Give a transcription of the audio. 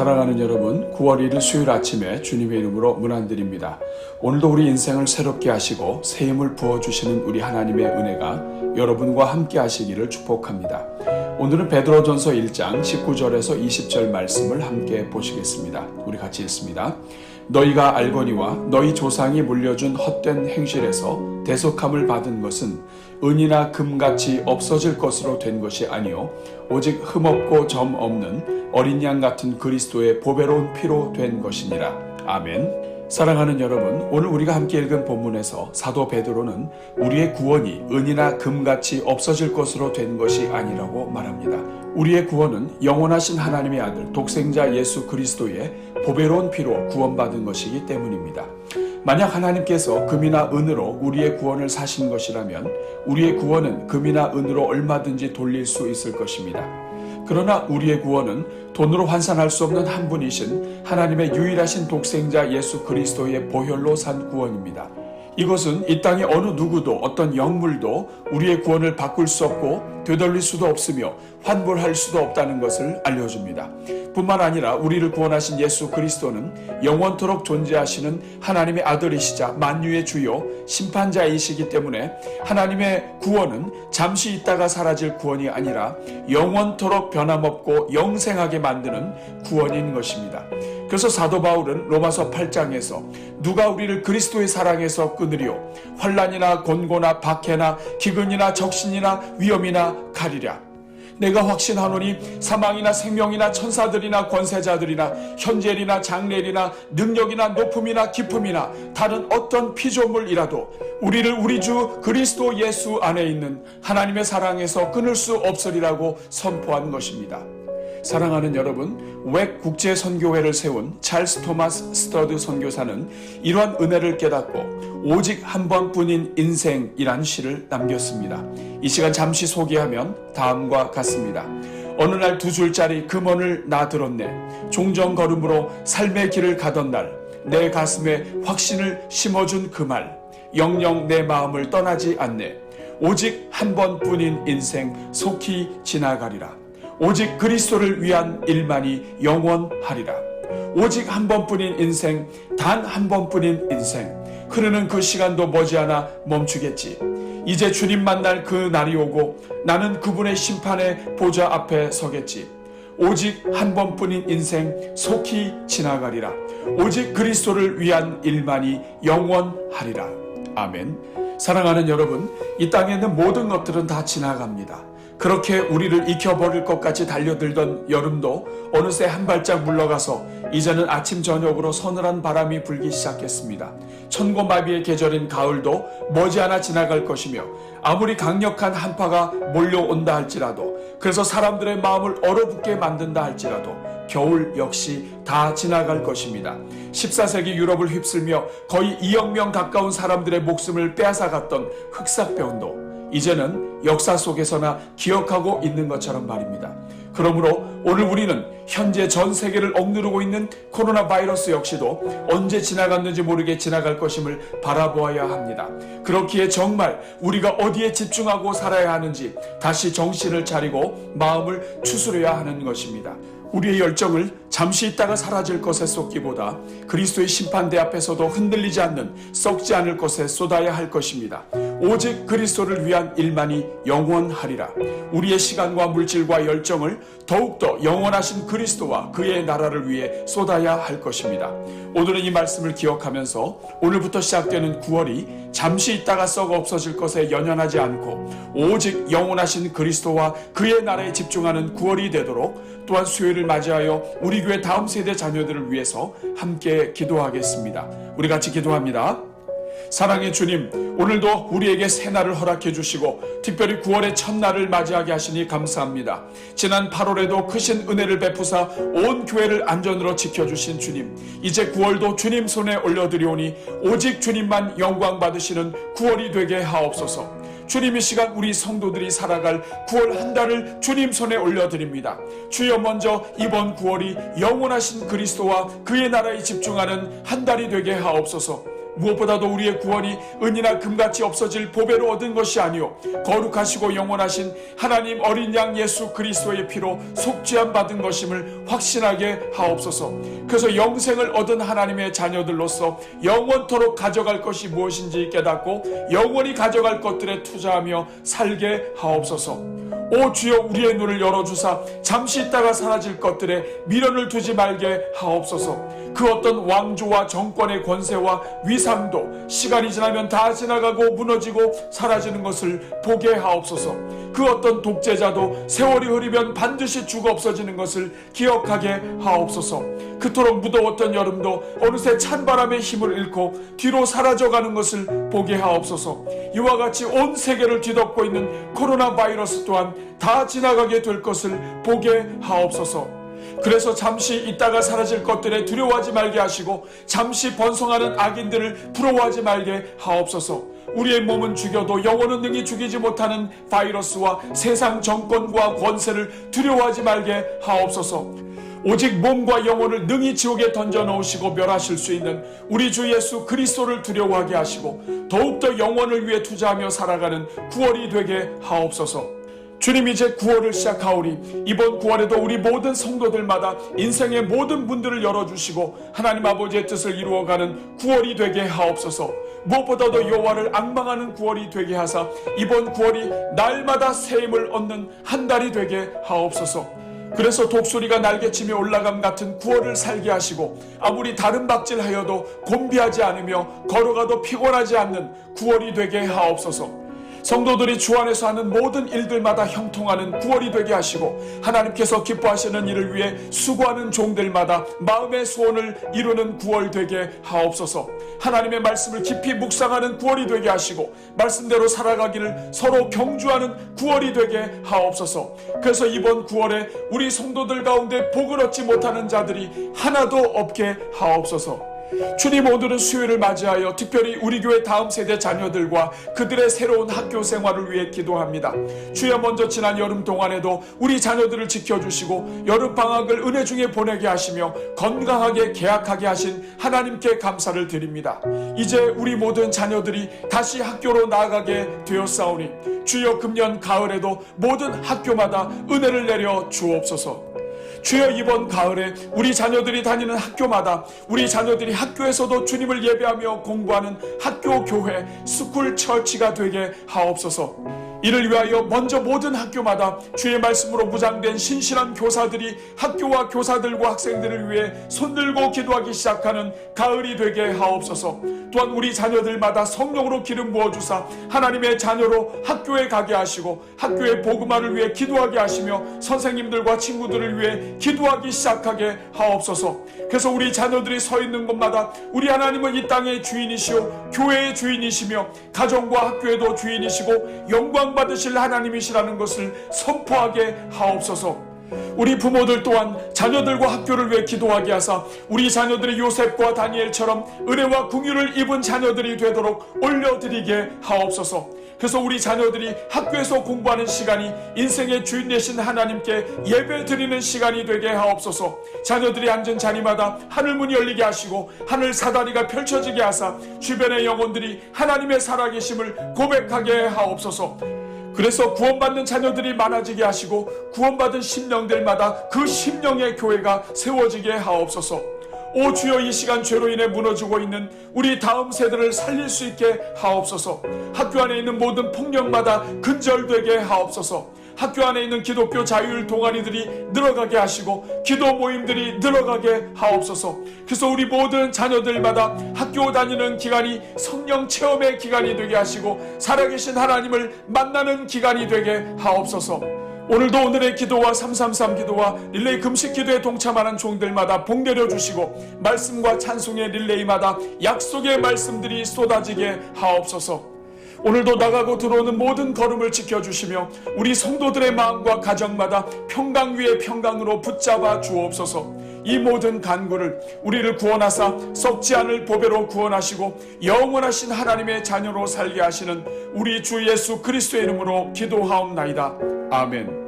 사랑하는 여러분, 9월 1일 수요일 아침에 주님의 이름으로 문안드립니다. 오늘도 우리 인생을 새롭게 하시고 새 힘을 부어주시는 우리 하나님의 은혜가 여러분과 함께 하시기를 축복합니다. 오늘은 베드로전서 1장 19절에서 20절 말씀을 함께 보시겠습니다. 우리 같이 읽습니다. 너희가 알거니와 너희 조상이 물려준 헛된 행실에서 대속함을 받은 것은 은이나 금같이 없어질 것으로 된 것이 아니요 오직 흠없고 점 없는 어린 양 같은 그리스도의 보배로운 피로 된 것이니라. 아멘. 사랑하는 여러분, 오늘 우리가 함께 읽은 본문에서 사도 베드로는 우리의 구원이 은이나 금같이 없어질 것으로 된 것이 아니라고 말합니다. 우리의 구원은 영원하신 하나님의 아들 독생자 예수 그리스도의 보배로운 피로 구원받은 것이기 때문입니다. 만약 하나님께서 금이나 은으로 우리의 구원을 사신 것이라면 우리의 구원은 금이나 은으로 얼마든지 돌릴 수 있을 것입니다. 그러나 우리의 구원은 돈으로 환산할 수 없는 한 분이신 하나님의 유일하신 독생자 예수 그리스도의 보혈로 산 구원입니다. 이것은 이 땅의 어느 누구도 어떤 영물도 우리의 구원을 바꿀 수 없고 되돌릴 수도 없으며 환불할 수도 없다는 것을 알려줍니다. 뿐만 아니라 우리를 구원하신 예수 그리스도는 영원토록 존재하시는 하나님의 아들이시자 만유의 주요 심판자이시기 때문에 하나님의 구원은 잠시 있다가 사라질 구원이 아니라 영원토록 변함없고 영생하게 만드는 구원인 것입니다. 그래서 사도 바울은 로마서 8장에서 누가 우리를 그리스도의 사랑에서 끊으리요 환난이나 곤고나 박해나 기근이나 적신이나 위험이나 가리랴. 내가 확신하노니 사망이나 생명이나 천사들이나 권세자들이나 현재일이나 장래일이나 능력이나 높음이나 깊음이나 다른 어떤 피조물이라도 우리를 우리 주 그리스도 예수 안에 있는 하나님의 사랑에서 끊을 수 없으리라고 선포한 것입니다. 사랑하는 여러분, 웩 국제선교회를 세운 찰스 토마스 스터드 선교사는 이러한 은혜를 깨닫고 오직 한 번뿐인 인생이란 시를 남겼습니다. 이 시간 잠시 소개하면 다음과 같습니다. 어느 날 2줄짜리 금언을 나 들었네. 종정 걸음으로 삶의 길을 가던 날 내 가슴에 확신을 심어준 그 말 영영 내 마음을 떠나지 않네. 오직 한 번뿐인 인생 속히 지나가리라. 오직 그리스도를 위한 일만이 영원하리라. 오직 한 번뿐인 인생, 단 한 번뿐인 인생. 흐르는 그 시간도 머지않아 멈추겠지. 이제 주님 만날 그 날이 오고 나는 그분의 심판의 보좌 앞에 서겠지. 오직 한 번뿐인 인생 속히 지나가리라. 오직 그리스도를 위한 일만이 영원하리라. 아멘. 사랑하는 여러분, 이 땅에 있는 모든 것들은 다 지나갑니다. 그렇게 우리를 익혀버릴 것 같이 달려들던 여름도 어느새 한 발짝 물러가서 이제는 아침 저녁으로 서늘한 바람이 불기 시작했습니다. 천고마비의 계절인 가을도 머지않아 지나갈 것이며 아무리 강력한 한파가 몰려온다 할지라도 그래서 사람들의 마음을 얼어붙게 만든다 할지라도 겨울 역시 다 지나갈 것입니다. 14세기 유럽을 휩쓸며 거의 2억 명 가까운 사람들의 목숨을 빼앗아갔던 흑사병도 이제는 역사 속에서나 기억하고 있는 것처럼 말입니다. 그러므로 오늘 우리는 현재 전 세계를 억누르고 있는 코로나 바이러스 역시도 언제 지나갔는지 모르게 지나갈 것임을 바라보아야 합니다. 그렇기에 정말 우리가 어디에 집중하고 살아야 하는지 다시 정신을 차리고 마음을 추스려야 하는 것입니다. 우리의 열정을 잠시 있다가 사라질 것에 쏟기보다 그리스도의 심판대 앞에서도 흔들리지 않는 썩지 않을 것에 쏟아야 할 것입니다. 오직 그리스도를 위한 일만이 영원하리라. 우리의 시간과 물질과 열정을 더욱더 영원하신 그리스도와 그의 나라를 위해 쏟아야 할 것입니다. 오늘은 이 말씀을 기억하면서 오늘부터 시작되는 9월이 잠시 있다가 썩어 없어질 것에 연연하지 않고 오직 영원하신 그리스도와 그의 나라에 집중하는 9월이 되도록 또한 수요일을 맞이하여 우리 교회 다음 세대 자녀들을 위해서 함께 기도하겠습니다. 우리 같이 기도합니다. 사랑의 주님, 오늘도 우리에게 새날을 허락해 주시고 특별히 9월의 첫날을 맞이하게 하시니 감사합니다. 지난 8월에도 크신 은혜를 베푸사 온 교회를 안전으로 지켜주신 주님, 이제 9월도 주님 손에 올려드리오니 오직 주님만 영광 받으시는 9월이 되게 하옵소서. 주님, 이 시간 우리 성도들이 살아갈 9월 한 달을 주님 손에 올려드립니다. 주여, 먼저 이번 9월이 영원하신 그리스도와 그의 나라에 집중하는 한 달이 되게 하옵소서. 무엇보다도 우리의 구원이 은이나 금같이 없어질 보배로 얻은 것이 아니요 거룩하시고 영원하신 하나님 어린 양 예수 그리스도의 피로 속죄함 받은 것임을 확신하게 하옵소서. 그래서 영생을 얻은 하나님의 자녀들로서 영원토록 가져갈 것이 무엇인지 깨닫고 영원히 가져갈 것들에 투자하며 살게 하옵소서. 오 주여, 우리의 눈을 열어주사 잠시 있다가 사라질 것들에 미련을 두지 말게 하옵소서. 그 어떤 왕조와 정권의 권세와 위상도 시간이 지나면 다 지나가고 무너지고 사라지는 것을 보게 하옵소서. 그 어떤 독재자도 세월이 흐르면 반드시 죽어 없어지는 것을 기억하게 하옵소서. 그토록 무더웠던 여름도 어느새 찬바람의 힘을 잃고 뒤로 사라져가는 것을 보게 하옵소서. 이와 같이 온 세계를 뒤덮고 있는 코로나 바이러스 또한 다 지나가게 될 것을 보게 하옵소서. 그래서 잠시 있다가 사라질 것들에 두려워하지 말게 하시고 잠시 번성하는 악인들을 부러워하지 말게 하옵소서. 우리의 몸은 죽여도 영혼은 능히 죽이지 못하는 바이러스와 세상 정권과 권세를 두려워하지 말게 하옵소서. 오직 몸과 영혼을 능히 지옥에 던져놓으시고 멸하실 수 있는 우리 주 예수 그리스도를 두려워하게 하시고 더욱더 영혼을 위해 투자하며 살아가는 9월이 되게 하옵소서. 주님, 이제 9월을 시작하오리. 이번 9월에도 우리 모든 성도들마다 인생의 모든 문들을 열어주시고 하나님 아버지의 뜻을 이루어가는 9월이 되게 하옵소서. 무엇보다도 여호와를 앙망하는 9월이 되게 하사 이번 9월이 날마다 새 힘을 얻는 한 달이 되게 하옵소서. 그래서 독수리가 날개치며 올라감 같은 9월을 살게 하시고 아무리 다른 박질하여도 곤비하지 않으며 걸어가도 피곤하지 않는 9월이 되게 하옵소서. 성도들이 주 안에서 하는 모든 일들마다 형통하는 9월이 되게 하시고 하나님께서 기뻐하시는 일을 위해 수고하는 종들마다 마음의 소원을 이루는 9월 되게 하옵소서. 하나님의 말씀을 깊이 묵상하는 9월이 되게 하시고 말씀대로 살아가기를 서로 경주하는 9월이 되게 하옵소서. 그래서 이번 9월에 우리 성도들 가운데 복을 얻지 못하는 자들이 하나도 없게 하옵소서. 주님, 오늘은 수요일을 맞이하여 특별히 우리 교회 다음 세대 자녀들과 그들의 새로운 학교 생활을 위해 기도합니다. 주여, 먼저 지난 여름 동안에도 우리 자녀들을 지켜주시고 여름방학을 은혜 중에 보내게 하시며 건강하게 개학하게 하신 하나님께 감사를 드립니다. 이제 우리 모든 자녀들이 다시 학교로 나아가게 되었사오니 주여, 금년 가을에도 모든 학교마다 은혜를 내려 주옵소서. 주여, 이번 가을에 우리 자녀들이 다니는 학교마다 우리 자녀들이 학교에서도 주님을 예배하며 공부하는 학교 교회 스쿨 처치가 되게 하옵소서. 이를 위하여 먼저 모든 학교마다 주의 말씀으로 무장된 신실한 교사들이 학교와 교사들과 학생들을 위해 손들고 기도하기 시작하는 가을이 되게 하옵소서. 또한 우리 자녀들마다 성령으로 기름 부어주사 하나님의 자녀로 학교에 가게 하시고 학교의 복음화를 위해 기도하게 하시며 선생님들과 친구들을 위해 기도하기 시작하게 하옵소서. 그래서 우리 자녀들이 서 있는 곳마다 우리 하나님은 이 땅의 주인이시오 교회의 주인이시며 가정과 학교에도 주인이시고 영광 받으실 하나님이시라는 것을 선포하게 하옵소서. 우리 부모들 또한 자녀들과 학교를 위해 기도하게 하사 우리 자녀들이 요셉과 다니엘처럼 은혜와 긍휼을 입은 자녀들이 되도록 올려드리게 하옵소서. 그래서 우리 자녀들이 학교에서 공부하는 시간이 인생의 주인 되신 하나님께 예배 드리는 시간이 되게 하옵소서. 자녀들이 앉은 자리마다 하늘문이 열리게 하시고 하늘 사다리가 펼쳐지게 하사 주변의 영혼들이 하나님의 살아계심을 고백하게 하옵소서. 그래서 구원받는 자녀들이 많아지게 하시고 구원받은 심령들마다 그 심령의 교회가 세워지게 하옵소서. 오 주여, 이 시간 죄로 인해 무너지고 있는 우리 다음 세대를 살릴 수 있게 하옵소서. 학교 안에 있는 모든 폭력마다 근절되게 하옵소서. 학교 안에 있는 기독교 자율 동아리들이 늘어가게 하시고 기도 모임들이 늘어가게 하옵소서. 그래서 우리 모든 자녀들마다 학교 다니는 기간이 성령 체험의 기간이 되게 하시고 살아계신 하나님을 만나는 기간이 되게 하옵소서. 오늘도 오늘의 기도와 333 기도와 릴레이 금식 기도에 동참하는 종들마다 복 내려주시고 말씀과 찬송의 릴레이마다 약속의 말씀들이 쏟아지게 하옵소서. 오늘도 나가고 들어오는 모든 걸음을 지켜주시며 우리 성도들의 마음과 가정마다 평강 위에 평강으로 붙잡아 주옵소서. 이 모든 간구를 우리를 구원하사 썩지 않을 보배로 구원하시고 영원하신 하나님의 자녀로 살게 하시는 우리 주 예수 그리스도의 이름으로 기도하옵나이다. 아멘.